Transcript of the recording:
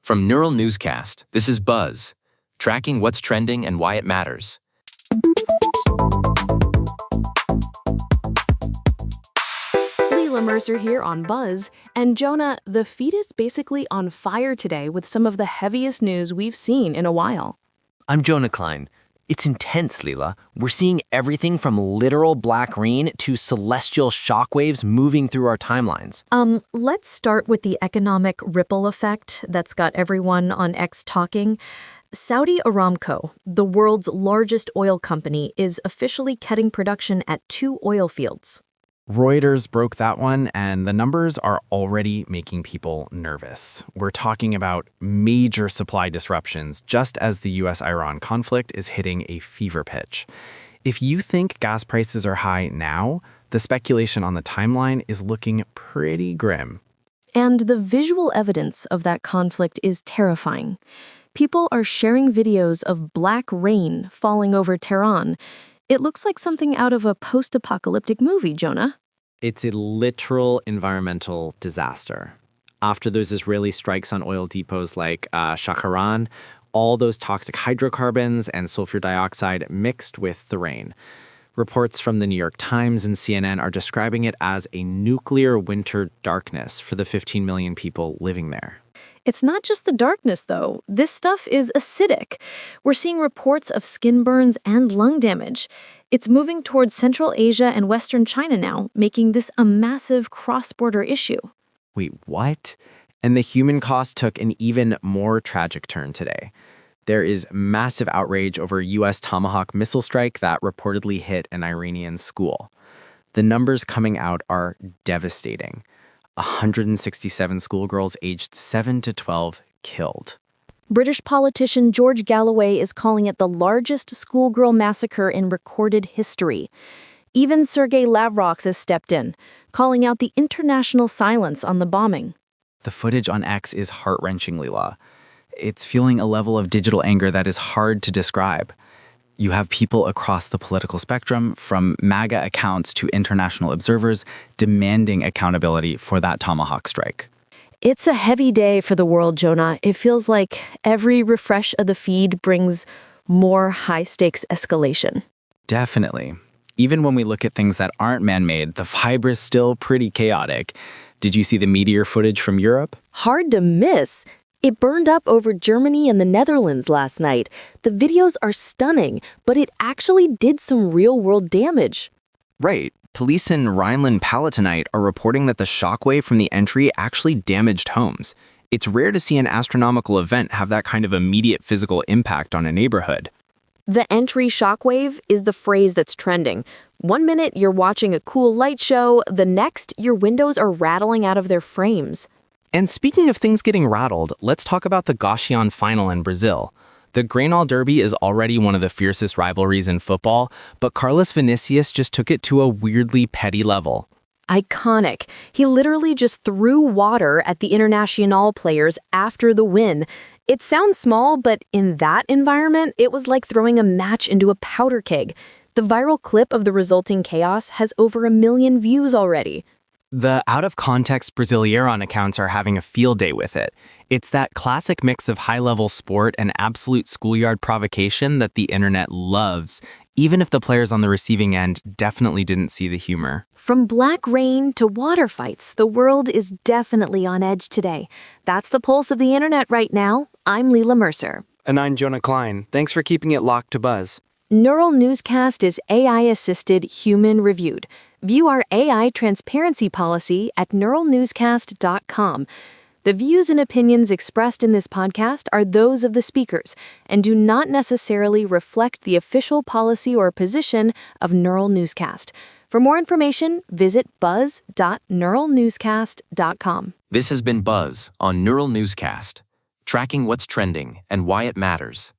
From Neural Newscast, this is Buzz, tracking what's trending and why it matters. Leila Mercer here on Buzz, and Jonah, the feed is basically on fire today with some of the heaviest news we've seen in a while. I'm Jonah Klein. It's intense, Leila. We're seeing everything from literal black rain to celestial shockwaves moving through our timelines. Let's start with the economic ripple effect that's got everyone on X talking. Saudi Aramco, the world's largest oil company, is officially cutting production at 2 oil fields. Reuters broke that one, and the numbers are already making people nervous. We're talking about major supply disruptions just as the US-Iran conflict is hitting a fever pitch. If you think gas prices are high now, the speculation on the timeline is looking pretty grim. And the visual evidence of that conflict is terrifying. People are sharing videos of black rain falling over Tehran. It looks like something out of a post-apocalyptic movie, Jonah. It's a literal environmental disaster. After those Israeli strikes on oil depots like Shockwave, all those toxic hydrocarbons and sulfur dioxide mixed with the rain. Reports from the New York Times and CNN are describing it as a nuclear winter darkness for the 15 million people living there. It's not just the darkness, though. This stuff is acidic. We're seeing reports of skin burns and lung damage. It's moving towards Central Asia and Western China now, making this a massive cross-border issue. Wait, what? And the human cost took an even more tragic turn today. There is massive outrage over a US Tomahawk missile strike that reportedly hit an Iranian school. The numbers coming out are devastating. 167 schoolgirls aged 7 to 12 killed. British politician George Galloway is calling it the largest schoolgirl massacre in recorded history. Even Sergei Lavrov has stepped in, calling out the international silence on the bombing. The footage on X is heart-wrenching, Leila. It's fueling a level of digital anger that is hard to describe. You have people across the political spectrum, from MAGA accounts to international observers, demanding accountability for that Tomahawk strike. It's a heavy day for the world, Jonah. It feels like every refresh of the feed brings more high-stakes escalation. Definitely. Even when we look at things that aren't man-made, the vibe is still pretty chaotic. Did you see the Meteor footage from Europe? Hard to miss. It burned up over Germany and the Netherlands last night. The videos are stunning, but it actually did some real-world damage. Right. Police in Rhineland-Palatinate are reporting that the shockwave from the entry actually damaged homes. It's rare to see an astronomical event have that kind of immediate physical impact on a neighborhood. The entry shockwave is the phrase that's trending. One minute you're watching a cool light show, the next your windows are rattling out of their frames. And speaking of things getting rattled, let's talk about the Gauchão final in Brazil. The Grenal Derby is already one of the fiercest rivalries in football, but Carlos Vinicius just took it to a weirdly petty level. Iconic. He literally just threw water at the Internacional players after the win. It sounds small, but in that environment, it was like throwing a match into a powder keg. The viral clip of the resulting chaos has over 1 million views already. The out-of-context Brazilian accounts are having a field day with it. It's that classic mix of high-level sport and absolute schoolyard provocation that the internet loves, even if the players on the receiving end definitely didn't see the humor. From black rain to water fights, the world is definitely on edge today. That's the pulse of the internet right now. I'm Leila Mercer. And I'm Jonah Klein. Thanks for keeping it locked to Buzz. Neural Newscast is AI-assisted, human-reviewed. View our AI transparency policy at neuralnewscast.com. The views and opinions expressed in this podcast are those of the speakers and do not necessarily reflect the official policy or position of Neural Newscast. For more information, visit buzz.neuralnewscast.com. This has been Buzz on Neural Newscast, tracking what's trending and why it matters.